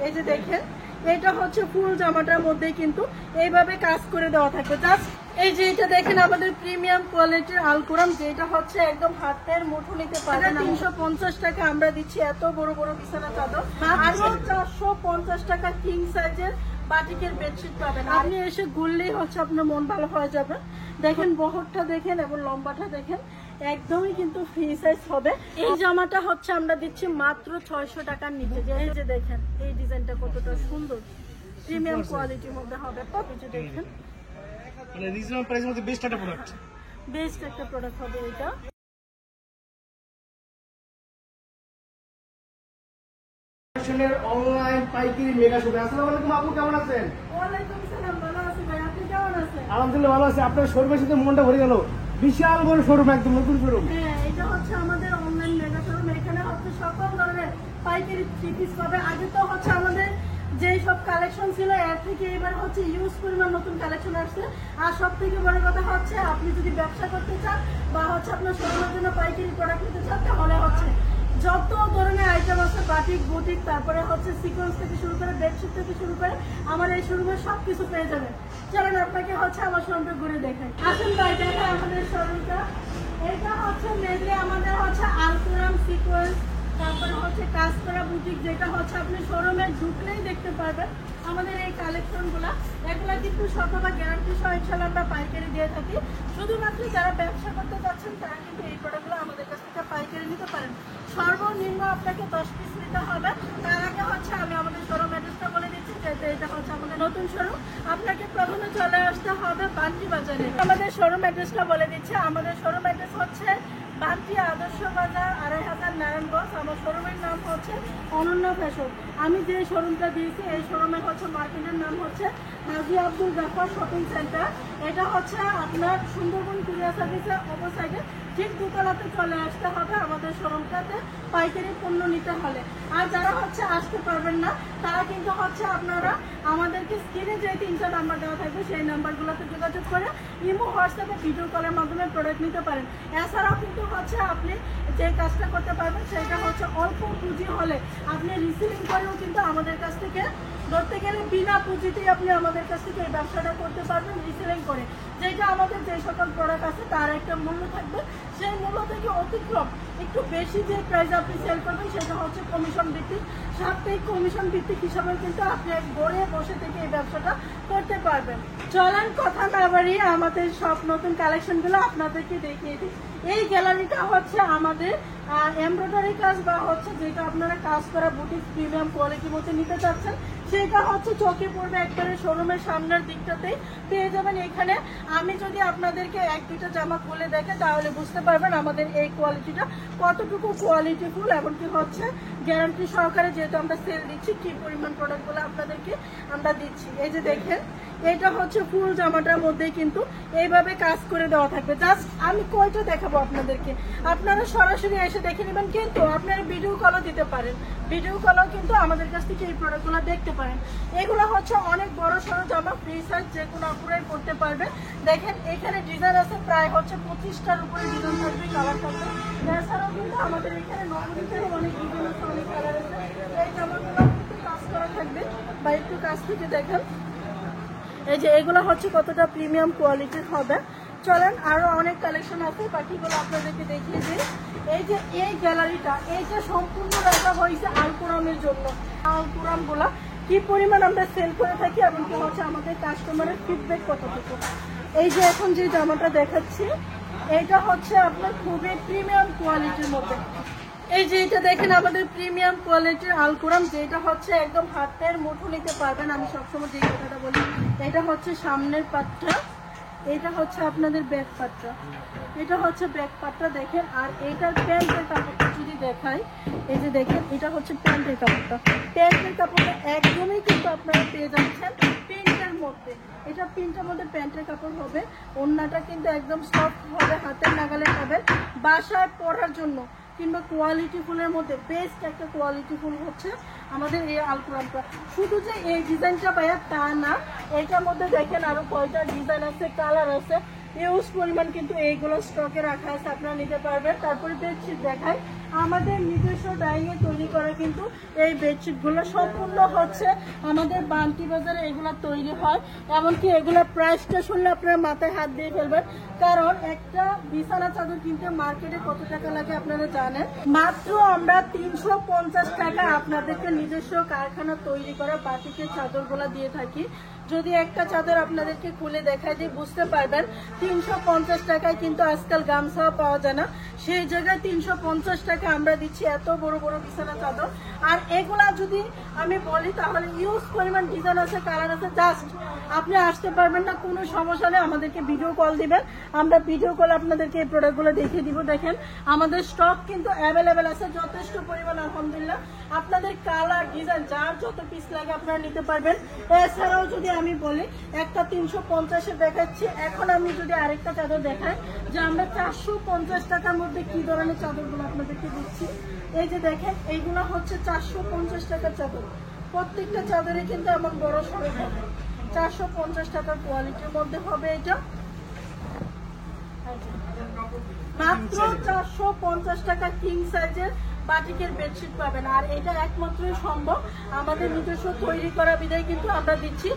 এই যে দেখেন, এটা হচ্ছে ফুল জামাটার মধ্যে কিন্তু এইভাবে কাজ করে দেওয়া থাকবে। জাস্ট এই যে এটা দেখেন আমাদের প্রিমিয়াম কোয়ালিটির আলকুরাম, যেটা হচ্ছে একদম হাতের মুঠো নিতে পারবেন। 350 টাকা আমরা দিচ্ছি এত বড় বড় বিছানা চাদর, আরো 450 টাকা কিং সাইজের বাটিকের বেডশিট পাবেন। আপনি এসে ঘুরলেই হচ্ছে আপনার মন ভালো হয়ে যাবে। দেখেন বহরটা দেখেন এবং লম্বাটা দেখেন, একদমই কিন্তু ফ্রি সাইজ হবে। এই জামাটা হচ্ছে আমরা দিচ্ছি মাত্র 600 টাকার নিচে। এই যে দেখেন এই ডিজাইনটা কতটা সুন্দর, প্রিমিয়াম কোয়ালিটির মধ্যে হবে। যে দেখেন মানে রিজনেবল প্রাইসের মধ্যে বেস্ট একটা প্রোডাক্ট, বেস্ট একটা প্রোডাক্ট হবে এটা। অনলাইন পাইকারি মেগা শপ। আসসালামু আলাইকুম আপু, কেমন আছেন? ওয়ালাইকুম সালাম, ভালো আছি ভাই, আপনি কেমন আছেন? আলহামদুলিল্লাহ ভালো আছি। আপনার শোরুমের সাথে মনটা ভরে গেল, বিশাল বড় শোরুম, একদম নতুন শোরুম। হ্যাঁ, এটা হচ্ছে আমাদের অনলাইন মেগা শোরুম। এখানে হচ্ছে সকল ধরনের পাইকারি থ্রি পিস পাবে। আগে তো হচ্ছে আমাদের যেই সব কালেকশন ছিল এর থেকে এবার হচ্ছে ইউজ পরিমাণ নতুন কালেকশন আসছে। আর সব থেকে বড় কথা হচ্ছে আপনি যদি ব্যবসা করতে চান বা হচ্ছে আপনার শোরুমের জন্য পাইকারি প্রোডাক্ট নিতে চান, তাহলে হচ্ছে যত ধরনের আইটেম আছে বাটিক বুটিক, তারপরে হচ্ছে সিকোয়েন্স থেকে শুরু করে বেডশিট থেকে শুরু করে আমার এই শোরুমে সবকিছু পেয়ে যাবেন। চলেন আপনাকে হচ্ছে আমার শোরুমটা ঘুরে দেখাই। আসুন ভাই, দেখেন আমাদের শোরুমটা। এটা হচ্ছে মেনলি আমাদের হচ্ছে আলকুরাম সিকোয়েন্স, তারপরে হচ্ছে কাজ করা বুটিক, যেটা হচ্ছে আপনি শোরুমে ঢুকলেই দেখতে পারবেন আমাদের এই কালেকশনগুলো। এগুলা কিন্তু শতভাগ গ্যারান্টি সহ ইনশাআল্লাহ আমরা পাইকারি দিয়ে থাকি। শুধুমাত্র যারা ব্যবসা করতে চাচ্ছেন তারা কিন্তু এই প্রোডাক্টগুলো আমাদের কাছ থেকে পাইকারি নিতে পারেন। সর্বনিম্ন আপনাকে 10 পিস নিতে হবে। তার আগে হচ্ছে আমি আমাদের শোরুম অ্যাড্রেসটা বলে দিচ্ছি, যেহেতু এটা হচ্ছে আমাদের নতুন শোরুম। আপনাকে প্রথমে চলে আসতে হবে বান্টি বাজারে। আমাদের শোরুম অ্যাড্রেসটা বলে দিচ্ছে। আমাদের শোরুম অ্যাড্রেস হচ্ছে বান্টি আদর্শ বাজার 2500 নারায়ণগঞ্জ। আমার শোরুমের নাম হচ্ছে অনন্য ফ্যাশন। আমি যে শোরুমটা দিয়েছি এই শোরুমের হচ্ছে মার্কেটের নাম হচ্ছে হাজী আব্দুল জাফর শপিং সেন্টার। এটা হচ্ছে আপনার সুন্দরবন কুরিয়ার সার্ভিসের অপোসাইডে ঠিক দোতলাতে চলে আসতে হবে আমাদের শোরুমটাতে পাইকারি পণ্য নিতে হলে। আর যারা হচ্ছে আসতে পারবেন না তারা কিন্তু হচ্ছে আপনারা আমাদেরকে স্ক্রিনে যে 3টা নাম্বার দেওয়া থাকবে সেই নাম্বারগুলোতে যোগাযোগ করে ইমো হোয়াটসঅ্যাপে ভিডিও কলের মাধ্যমে প্রোডাক্ট নিতে পারেন। এছাড়াও কিন্তু হচ্ছে আপনি যে কাজটা করতে পারবেন সেটা হচ্ছে অল্প পুঁজি হলে আপনি রিসিলিং করেও কিন্তু আমাদের কাছ থেকে ধরতে গেলে বিনা পুঁজিতেই আপনি আমাদের কাছ থেকে এই ব্যবসাটা করতে পারবেন রিসেলিং করে। যেটা আমাদের যে সকল প্রোডাক্ট আছে তার একটা মূল্য থাকবে, সেই মূল্য থেকে অতিক্রম একটু বেশি যে প্রাইস আপনি সেল করবেন সেটা হচ্ছে কমিশন ভিত্তিক। সাপ্তাহিক কমিশন ভিত্তিক হিসাবে কিন্তু আপনি ঘরে বসে থেকে এই ব্যবসাটা করতে পারবেন। চলেন কথা না বাড়িয়ে আমাদের সব নতুন কালেকশনগুলো আপনাদেরকে দেখিয়ে দিই। এই গ্যালারিটা হচ্ছে আমাদের এমব্রয়ডারি কাজ বা হচ্ছে যেটা আপনারা কাজ করা বুটিক প্রিমিয়াম কোয়ালিটির মধ্যে নিতে চাচ্ছেন সেটা হচ্ছে চোখে পড়বে একবারে শোরুমের সামনের দিকটাতেই পেয়ে যাবেন। এখানে আমি যদি আপনাদেরকে 1-2টা জামা খুলে দেখে তাহলে বুঝতে পারবেন আমাদের এই কোয়ালিটিটা কতটুকু কোয়ালিটিফুল, এমনকি হচ্ছে গ্যারান্টি সহকারে যেহেতু আমরা সেল দিচ্ছি কি পরিমাণ প্রোডাক্টগুলো আপনাদেরকে আমরা দিচ্ছি। এই যে দেখেন, এটা হচ্ছে ফুল জামাটার মধ্যে কিন্তু এইভাবে কাজ করে দেওয়া থাকবে। জাস্ট আমি কয়টা দেখাবো আপনাদেরকে, আপনারা সরাসরি এসে দেখে নেবেন, কিন্তু আপনারা ভিডিও কলও দিতে পারেন। ভিডিও কলও কিন্তু আমাদের কাছ থেকে এই প্রোডাক্টগুলো দেখতে পারেন। এগুলো হচ্ছে অনেক বড় সড়ো জামা, ফ্রি সাইজ, যে কোনো আপুরাই পড়তে পারবে। দেখেন এখানে ডিজাইন আছে প্রায় হচ্ছে 25টার উপরে ডিজাইন থাকবে, কালার থাকবে। এছাড়াও কিন্তু আমাদের এখানে নর্মালিতে অনেক ডিজাইন আছে, অনেক কালার আছে। এই জামাগুলো কিন্তু কাজ করা থাকবে বা একটু কাছ থেকে দেখেন। এই যে এগুলো হচ্ছে কতটা প্রিমিয়াম কোয়ালিটির হবে। চলেন আরো অনেক কালেকশন আছে, বাকিগুলো আপনাদেরকে দেখিয়ে দিই। এই যে এই গ্যালারিটা এইটা সম্পূর্ণ রাখা হয়েছে আলকুরামের জন্য। আলকুরামগুলো কি পরিমাণ আমরা সেল করে থাকি এবং কি হচ্ছে আমাদের কাস্টমারের ফিডব্যাক কতটুকু। এই যে এখন যে জামাটা দেখাচ্ছি এইটা হচ্ছে আপনার খুবই প্রিমিয়াম কোয়ালিটির মধ্যে। এই যে এটা দেখেন আমাদের প্রিমিয়াম কোয়ালিটির আলকুরাম, যেটা হচ্ছে একদম হাতের মুঠো নিতে পারবেন। আমি সবসময় যে কথাটা বলি, এটা হচ্ছে সামনের পাটটা, এটা হচ্ছে আপনাদের ব্যাক পাটটা, এটা হচ্ছে ব্যাক পাটটা দেখেন। আর এইটার প্যান্টের কাপড়টা যদি দেখাই, এই যে দেখেন এটা হচ্ছে প্যান্টের কাপড়টা। প্যান্টের কাপড়টা একদমই কিন্তু আপনারা পেয়ে যাচ্ছেন প্রিন্টের মধ্যে। এটা প্রিন্টের মধ্যে প্যান্টের কাপড় হবে। ওড়নাটা কিন্তু একদম সফট হবে, হাতের নাগালে পাবেন। বাসায় পরার জন্য কিংবা কোয়ালিটি ফুলের মধ্যে বেস্ট একটা কোয়ালিটি ফুল হচ্ছে আমাদের এই আলকুরামটা। শুধু যে এই ডিজাইনটা পাইয়া তা না, এটার মধ্যে দেখেন আরো কয়টা ডিজাইন আছে, কালার আছে, ইউজ পরিমাণ কিন্তু এইগুলো স্টকে রাখা আছে, আপনারা নিতে পারবেন। তারপরে বেডশিট দেখায়, আমাদের নিজস্ব ডাইং এ তৈরি করা কিন্তু এই বেডশিট গুলো সম্পূর্ণ হচ্ছে আমাদের বান্টি বাজারে এগুলো তৈরি হয়। এমনকি এগুলোর প্রাইসটা শুনলে আপনারা মাথায় হাত দিয়ে ফেলবেন, কারণ একটা বিছানা চাদর কিনতে মার্কেটে কত টাকা লাগে আপনারা জানেন। মাত্র আমরা 350 টাকা আপনাদেরকে নিজস্ব কারখানা তৈরি করা বাটিকের চাদরগুলো দিয়ে থাকি। যদি একটা চাদর আপনাদেরকে খুলে দেখায় দিয়ে বুঝতে পারবেন 350 টাকায় কিন্তু আজকাল গামছাও পাওয়া যায় না, সেই জায়গায় 350 টাকা আমরা দিচ্ছি এত বড় বড় বিছানা চাদর। আর এগুলা যদি আমি বলি তাহলে ইউজ পরিমাণ ডিজাইন আছে, কালার আছে, জাস্ট আপনি আসতে পারবেন না, কোনো সমস্যা নেই, আমাদেরকে ভিডিও কল দিবেন, আমরা ভিডিও কল আপনাদেরকে এই প্রোডাক্টগুলো দেখিয়ে দিব। দেখেন আমাদের স্টক কিন্তু অ্যাভেলেবেল আছে যথেষ্ট পরিমাণ, আলহামদুলিল্লাহ। আপনাদের কালার ডিজাইন যার যত পিস লাগে আপনারা নিতে পারবেন। এছাড়াও যদি আমি বলি একটা 350-এ দেখাচ্ছি, এখন আমি যদি আরেকটা চাদর দেখাই যে আমরা 450 টাকার মধ্যে কি ধরনের চাদরগুলো আপনাদেরকে দিচ্ছি। এই যে দেখেন এইগুলো হচ্ছে 450 টাকার চাদর, প্রত্যেকটা চাদরে কিন্তু এমন বড় সড়ক হবে, 450 টাকার কোয়ালিটির মধ্যে হবে। এটা মাত্র 450 টাকা কিং সাইজের বাটিকের বেডশিট পাবেন। আর এটা একমাত্রই সম্ভব আমাদের নিজস্ব তৈরি করা বিধায় কিন্তু আমরা দিচ্ছি।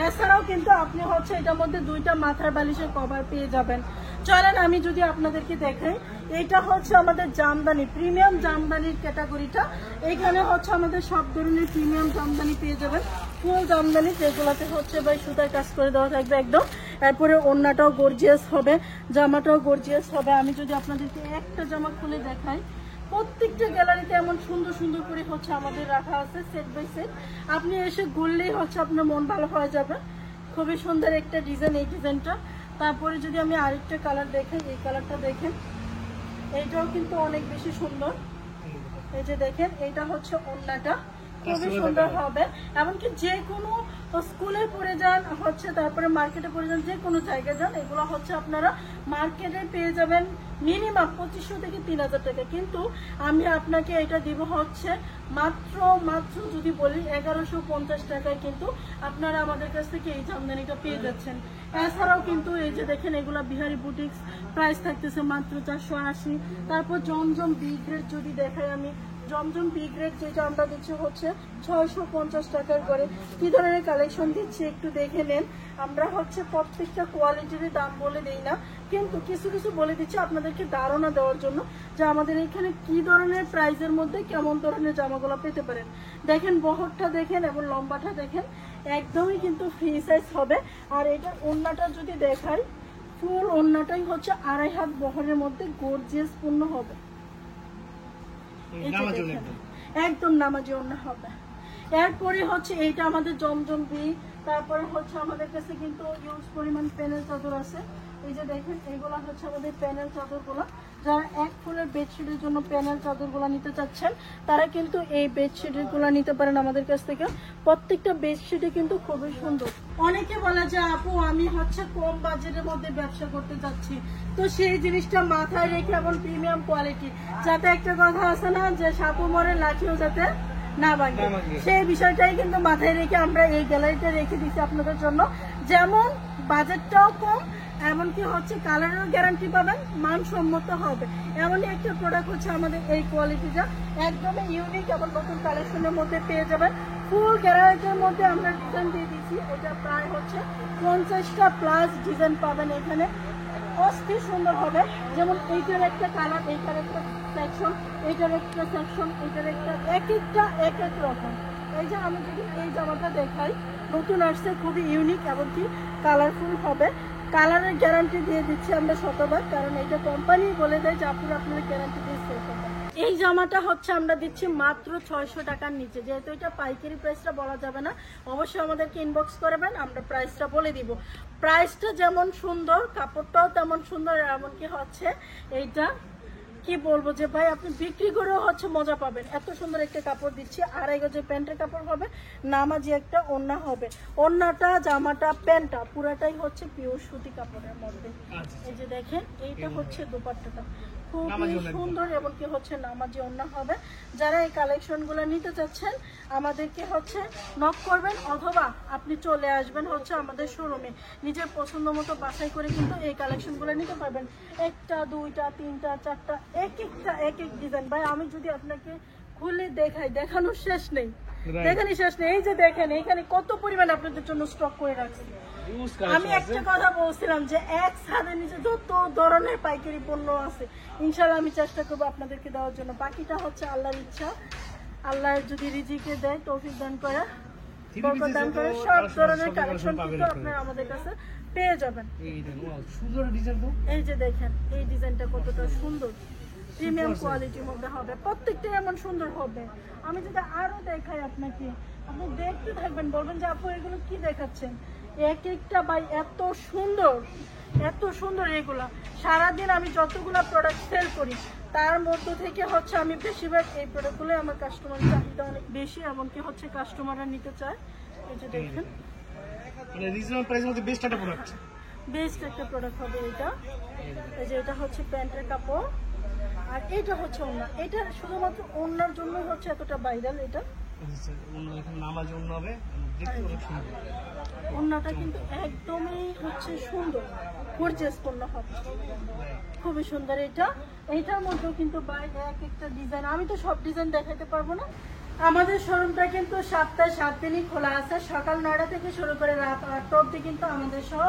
এছাড়াও কিন্তু আপনি হচ্ছে এটার মধ্যে 2টা মাথার বালিশের কভার পেয়ে যাবেন। চলেন আমি যদি আপনাদেরকে দেখাই, এটা হচ্ছে আমাদের জামদানি, প্রিমিয়াম জামদানির ক্যাটাগরিটা। এখানে হচ্ছে আমাদের সব ধরনের প্রিমিয়াম জামদানি পেয়ে যাবেন, ফুল জামদানি, যেগুলোতে হচ্ছে ভাই সুতার কাজ করে দেওয়া থাকবে একদম। এরপরে ওড়নাটাও গর্জিয়াস হবে, জামাটাও গর্জিয়াস হবে। আমি যদি আপনাদেরকে একটা জামা খুলে দেখাই, প্রত্যেকটা গ্যালারিতে এমন সুন্দর সুন্দর করে হচ্ছে আমাদের রাখা আছে সেট বাই সেট। আপনি এসে ঘুরলেই হচ্ছে আপনার মন ভালো হয়ে যাবে। খুবই সুন্দর একটা ডিজাইন এই ডিজাইনটা। তারপরে যদি আমি আরেকটা কালার দেখাই, এই কালারটা দেখেন, এইটাও কিন্তু অনেক বেশি সুন্দর। এই যে দেখেন এটা হচ্ছে ওড়নাটা, খুবই সুন্দর হবে। এমনকি যে কোনো স্কুলে পড়ে যান হচ্ছে, তারপরে মার্কেটে পড়ে যান, যে কোনো জায়গায় যান, এগুলো হচ্ছে আপনারা মার্কেটে পেয়ে যাবেন মিনিমাম 2500 থেকে 3000 টাকা। কিন্তু আমি আপনাকে এটা দিব হচ্ছে মাত্র যদি বলি 1150 টাকায় কিন্তু আপনারা আমাদের কাছ থেকে এই জামদানিটা পেয়ে যাচ্ছেন। এছাড়াও কিন্তু এই যে দেখেন এগুলা বিহারি বুটিক্স, প্রাইস থাকতেছে মাত্র 480। তারপর জমজম বি গ্রেড যদি দেখাই আমি, জমজম বি গ্রেড যেটা আমরা দিচ্ছি হচ্ছে 650 টাকার করে। কি ধরনের কালেকশন দিচ্ছি একটু দেখে নেন। আমরা হচ্ছে প্রত্যেকটা কোয়ালিটির দাম বলে দেই না, কিন্তু কিছু কিছু বলে দিচ্ছি আপনাদেরকে ধারণা দেওয়ার জন্য যে আমাদের এখানে কি ধরনের প্রাইসের মধ্যে কেমন ধরনের জামাগুলো পেতে পারেন। দেখেন বহরটা দেখেন এবং লম্বাটা দেখেন, একদমই কিন্তু ফ্রি সাইজ হবে। আর এটা ওড়নাটা যদি দেখাই, ফুল ওড়নাটাই হচ্ছে 2.5 হাত বহরের মধ্যে গর্জিয়াস পূর্ণ হবে, একদম নামাজি ওড়না হবে। এরপরে হচ্ছে এইটা আমাদের জমজম বি। তারপরে হচ্ছে আমাদের কাছে কিন্তু ইউজ পরিমাণ প্যানেল চাদর আছে। এই যে দেখেন এগুলা হচ্ছে আমাদের প্যানেল চাদরগুলো। যারা এক ফুলের বেডশিটের জন্য প্যানেল চাদরগুলো নিতে চাচ্ছেন তারা কিন্তু এই বেডশিটের গুলা নিতে পারেন আমাদের কাছ থেকে। প্রত্যেকটা বেডশিটে কিন্তু খুবই সুন্দর। অনেকে বলে যে আপু আমি হচ্ছে কম বাজেটের মধ্যে ব্যবসা করতে যাচ্ছি, তো সেই জিনিসটা মাথায় রেখে এবং প্রিমিয়াম কোয়ালিটি, যাতে একটা কথা আছে না যে সাপু মরে লাঠিও যাতে না ভাঙে, সেই বিষয়টাই কিন্তু মাথায় রেখে আমরা এই গ্যালারিটা রেখে দিচ্ছি আপনাদের জন্য। যেমন বাজেটটাও কম, এমনকি হচ্ছে কালারের গ্যারান্টি পাবেন, মানসম্মত হবে। এমনই একটা প্রোডাক্ট হচ্ছে আমাদের এই কোয়ালিটিটা, একদমই ইউনিক এবং নতুন কালেকশনের মধ্যে পেয়ে যাবেন। ফুল গ্যালারিটির মধ্যে আমরা ডিজাইন দিয়ে দিচ্ছি, এটা প্রায় হচ্ছে 50টা প্লাস ডিজাইন পাবেন এখানে, অস্থির সুন্দর হবে। যেমন এইটার একটা কালার, এইটার একটা সেকশন, এইটার একটা সেকশন, এইটার একটা, এক একটা এক এক রকম। এই যে আমি যদি এই জামাটা দেখাই, নতুন আসছে, খুবই ইউনিক এবং কি কালারফুল হবে। কালারের গ্যারান্টি দিয়ে দিচ্ছি আমরা শতভাগ, কারণ এটা কোম্পানি বলে দেয় যে আপনারা গ্যারান্টি দিয়ে সেল করবেন। এই জামাটা হচ্ছে আমরা দিচ্ছি মাত্র 600 টাকার নিচে। যেহেতু এটা পাইকারি প্রাইসটা বলা যাবে না, অবশ্যই আমাদেরকে ইনবক্স করবেন, আমরা প্রাইসটা বলে দিব। প্রাইসটা যেমন সুন্দর, কাপড়টাও তেমন সুন্দর। এমনকি হচ্ছে এইটা কি বলবো যে ভাই আপনি বিক্রি করেও হচ্ছে মজা পাবেন, এত সুন্দর একটা কাপড় দিচ্ছি। 2.5 গজের প্যান্টের কাপড় হবে, নামাজি একটা ওড়না হবে। ওড়নাটা, জামাটা, প্যান্টটা পুরাটাই হচ্ছে পিওর সুতি কাপড়ের মধ্যে। এই যে দেখেন এইটা হচ্ছে দোপাট্টাটা, খুবই সুন্দর এবং কি হচ্ছে নামাজি ওড়না হবে। যারা এই কালেকশন গুলো নিতে চাচ্ছেন আমাদেরকে হচ্ছে নক করবেন, অথবা আপনি চলে আসবেন হচ্ছে আমাদের শোরুমে, নিজের পছন্দ মতো বাছাই করে কিন্তু এই কালেকশন গুলো নিতে পারবেন। একটা, দুইটা, তিনটা, চারটা, এক একটা এক এক ডিজাইন। ভাই আমি যদি আপনাকে খুলে দেখাই, দেখানোর শেষ নেই, দেখানি শেষ নেই। এই যে দেখেন এখানে কত পরিমাণ আপনাদের জন্য স্টক করে রাখছি। আমি একটা কথা বলছিলাম যে এক ছাদের নিচে যত ধরনের পাইকারি পণ্য আছে ইনশাআল্লাহ আমি চেষ্টা করবো আপনাদেরকে দেওয়ার জন্য। বাকিটা হচ্ছে আল্লাহর ইচ্ছা, আল্লাহ যদি রিজিকে দেয়, তৌফিক দান করে, বরকত দান করে, সব ধরনের কালেকশন কিন্তু আপনারা আমাদের কাছে পেয়ে যাবেন। এই যে দেখেন এই ডিজাইনটা কতটা সুন্দর, প্রিমিয়াম কোয়ালিটির মধ্যে হবে, প্রত্যেকটাই এমন সুন্দর হবে। আমি যদি আরো দেখাই আপনাকে, আপনি দেখতে থাকবেন, বলবেন যে আপু এগুলো কি দেখাচ্ছেন। এক একটা বাই এত সুন্দর, এত সুন্দর। এগুলা সারাদিন আমি যতগুলো প্রোডাক্ট সেল করি তার মধ্যে থেকে হচ্ছে আমি বেশিরভাগ এই প্রোডাক্টগুলো আমার কাস্টমার চাহিদা অনেক বেশি, এমনকি হচ্ছে কাস্টমাররা নিতে চায়। এই যে দেখেন রিজনেবল প্রাইসের মধ্যে বেস্ট একটা প্রোডাক্ট, বেস্ট একটা প্রোডাক্ট হবে এটা। এই যে এটা হচ্ছে প্যান্টের কাপড়, আর এটা হচ্ছে ওড়না। এটা শুধুমাত্র ওড়নার জন্যই হচ্ছে এতটা ভাইরাল। এটা নামাজি ওড়না হবে, ওড়নাটা কিন্তু একদমই হচ্ছে সুন্দর, গর্জিয়াস পণ্য হবে, খুবই সুন্দর। এইটার মধ্যেও কিন্তু এক একটা ডিজাইন, আমি তো সব ডিজাইন দেখাতে পারবো না। আমাদের শোরুমটা কিন্তু সপ্তাহে 7 দিনই খোলা আছে, সকাল 9টা থেকে শুরু করে রাত 8টা অবধি কিন্তু আমাদের সহ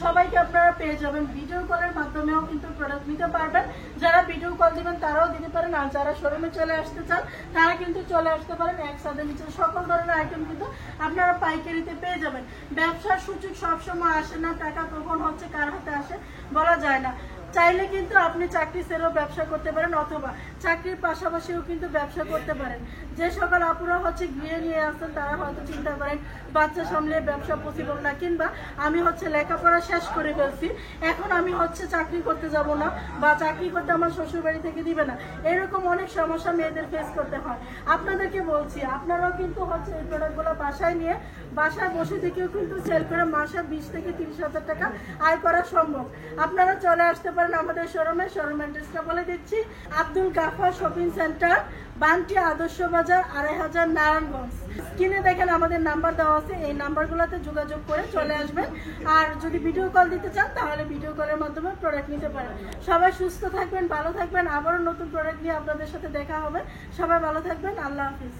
সবাইকে আপনারা পেয়ে যাবেন। ভিডিও কলের মাধ্যমেও কিন্তু প্রোডাক্ট নিতে পারবেন, যারা ভিডিও কল দিবেন তারাও দিতে পারেন, আর যারা শোরুমে চলে আসতে চান তারা কিন্তু চলে আসতে পারেন। এক ছাদের নিচে সকল ধরনের আইটেম কিন্তু আপনারা পাইকারিতে পেয়ে যাবেন। ব্যবসার সুযোগ সবসময় আসে না, টাকা কখন হচ্ছে কার হাতে আসে বলা যায় না। চাইলে কিন্তু আপনি চাকরি সেলেও ব্যবসা করতে পারেন, অথবা চাকরির পাশাপাশিও কিন্তু ব্যবসা করতে পারেন। যে সকল আপুরা হচ্ছে গৃহে নিয়ে আসছেন তারা হয়তো চিন্তা করেন বাচ্চা সামলে ব্যবসা পসিবল না, কিংবা আমি হচ্ছে লেখাপড়া শেষ করে ফেলছি, এখন আমি হচ্ছে চাকরি করতে যাব না, বা চাকরি করতে আমার শ্বশুর বাড়ি থেকে দিবে না, এরকম অনেক সমস্যা মেয়েদের ফেস করতে হয়। আপনাদেরকে বলছি আপনারাও কিন্তু হচ্ছে এই প্রোডাক্টগুলো বাসায় নিয়ে বাসায় বসে থেকেও কিন্তু সেল করে মাসে 20 থেকে 30,000 টাকা আয় করা সম্ভব। আপনারা চলে আসতে পারেন আমাদের শোরুমে। শোরুম অ্যাড্রেসটা বলে দিচ্ছি, আব্দুল গাফফার শপিং সেন্টার, বান্টি আদর্শ বাজার, 2500 নারায়ণগঞ্জ। স্ক্রিনে দেখেন আমাদের নাম্বার দেওয়া আছে, এই নাম্বারগুলোতে যোগাযোগ করে চলে আসবেন। আর যদি ভিডিও কল দিতে চান তাহলে ভিডিও কলের মাধ্যমে প্রোডাক্ট নিতে পারেন। সবাই সুস্থ থাকবেন, ভালো থাকবেন, আবারও নতুন প্রোডাক্ট নিয়ে আপনাদের সাথে দেখা হবে। সবাই ভালো থাকবেন, আল্লাহ হাফিজ।